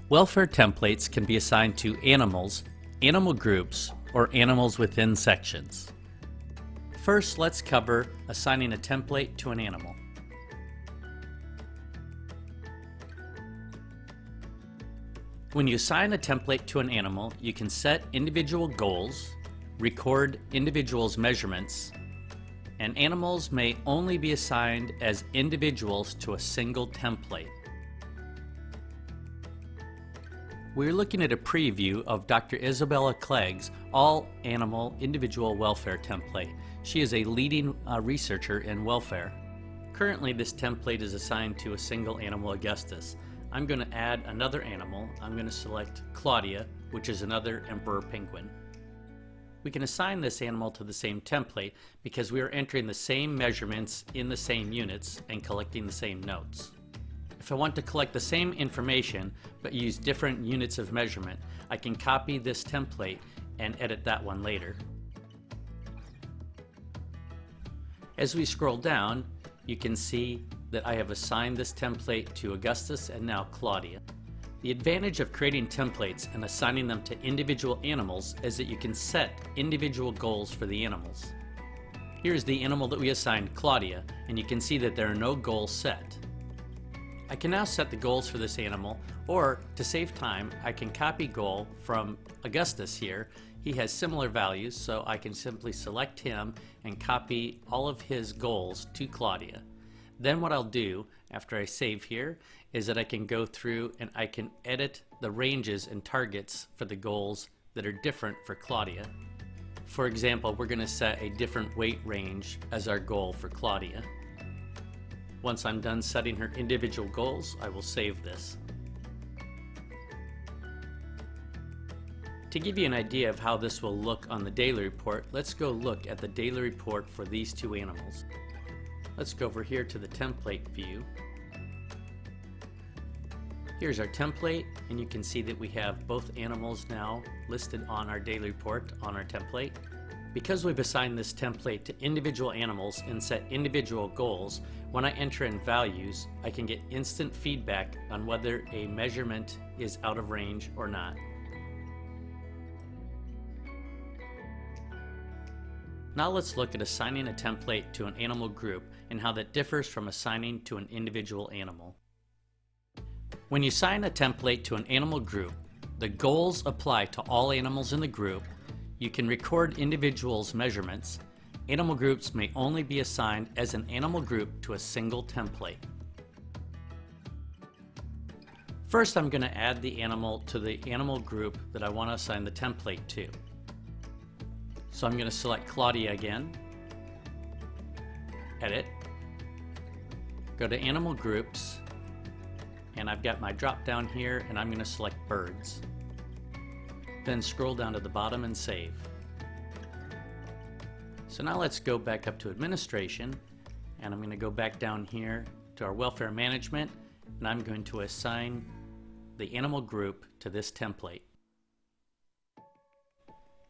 Welfare templates can be assigned to animals, animal groups, or animals within sections. First, let's cover assigning a template to an animal. When you assign a template to an animal, you can set individual goals, record individuals' measurements, and animals may only be assigned as individuals to a single template. We're looking at a preview of Dr. Isabella Clegg's All Animal Individual Welfare template. She is a leading researcher in welfare. Currently, this template is assigned to a single animal, Augustus. I'm going to add another animal. I'm going to select Claudia, which is another emperor penguin. We can assign this animal to the same template because we are entering the same measurements in the same units and collecting the same notes. If I want to collect the same information but use different units of measurement, I can copy this template and edit that one later. As we scroll down, you can see that I have assigned this template to Augustus and now Claudia. The advantage of creating templates and assigning them to individual animals is that you can set individual goals for the animals. Here's the animal that we assigned, Claudia, and you can see that there are no goals set. I can now set the goals for this animal, or to save time, I can copy goal from Augustus here. He has similar values, so I can simply select him and copy all of his goals to Claudia. Then what I'll do after I save here is that I can go through and I can edit the ranges and targets for the goals that are different for Claudia. For example, we're going to set a different weight range as our goal for Claudia. Once I'm done setting her individual goals, I will save this. To give you an idea of how this will look on the daily report, let's go look at the daily report for these two animals. Let's go over here to the template view. Here's our template, and you can see that we have both animals now listed on our daily report on our template. Because we've assigned this template to individual animals and set individual goals, when I enter in values, I can get instant feedback on whether a measurement is out of range or not. Now let's look at assigning a template to an animal group and how that differs from assigning to an individual animal. When you assign a template to an animal group, the goals apply to all animals in the group. You can record individuals' measurements. Animal groups may only be assigned as an animal group to a single template. First, I'm going to add the animal to the animal group that I want to assign the template to. So I'm going to select Claudia again, edit, go to animal groups, and I've got my drop down here and I'm going to select birds. Then scroll down to the bottom and save. So now let's go back up to administration, and I'm going to go back down here to our welfare management, and I'm going to assign the animal group to this template.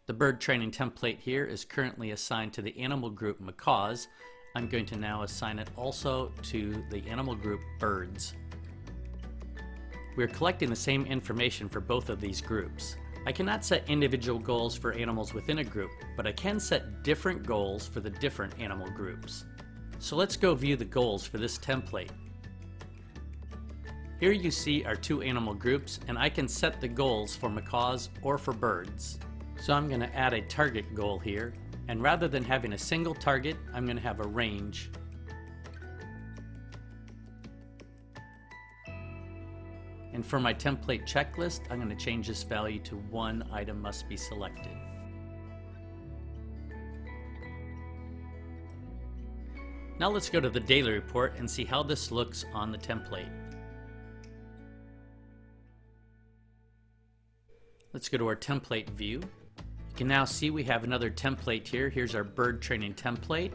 The bird training template here is currently assigned to the animal group macaws. I'm going to now assign it also to the animal group birds. We're collecting the same information for both of these groups. I cannot set individual goals for animals within a group, but I can set different goals for the different animal groups. So let's go view the goals for this template. Here you see our two animal groups, and I can set the goals for macaws or for birds. So I'm going to add a target goal here, and rather than having a single target, I'm going to have a range. And for my template checklist, I'm going to change this value to 1 item must be selected. Now let's go to the daily report and see how this looks on the template. Let's go to our template view. You can now see we have another template here. Here's our bird training template,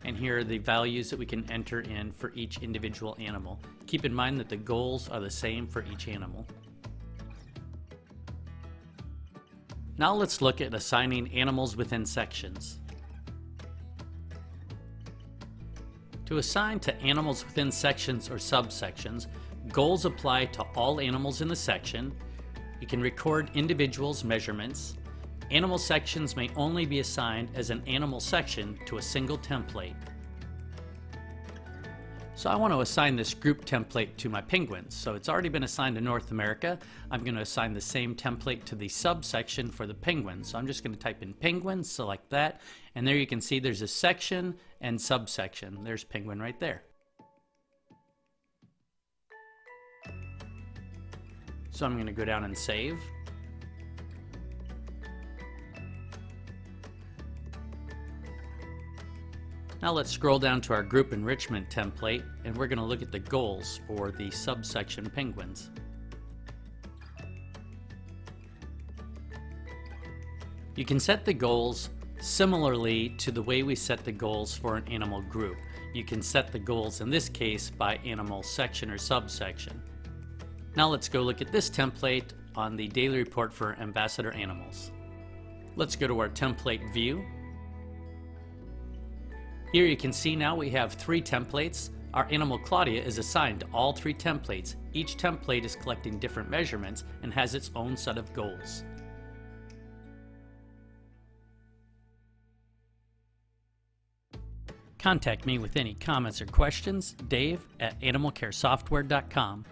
and here are the values that we can enter in for each individual animal. Keep in mind that the goals are the same for each animal. Now let's look at assigning animals within sections. To assign to animals within sections or subsections, Goals apply to all animals in the section. You can record individuals' measurements. Animal sections may only be assigned as an animal section to a single template. So I want to assign this group template to my penguins. So it's already been assigned to North America. I'm going to assign the same template to the subsection for the penguins. So I'm just going to type in penguins, select that, and there you can see there's a section and subsection. There's penguin right there. So I'm going to go down and save. Now let's scroll down to our group enrichment template, and we're going to look at the goals for the subsection penguins. You can set the goals similarly to the way we set the goals for an animal group. You can set the goals in this case by animal section or subsection. Now let's go look at this template on the daily report for ambassador animals. Let's go to our template view. Here you can see now we have 3 templates. Our animal Claudia is assigned to all 3 templates. Each template is collecting different measurements and has its own set of goals. Contact me with any comments or questions, Dave at AnimalCareSoftware.com.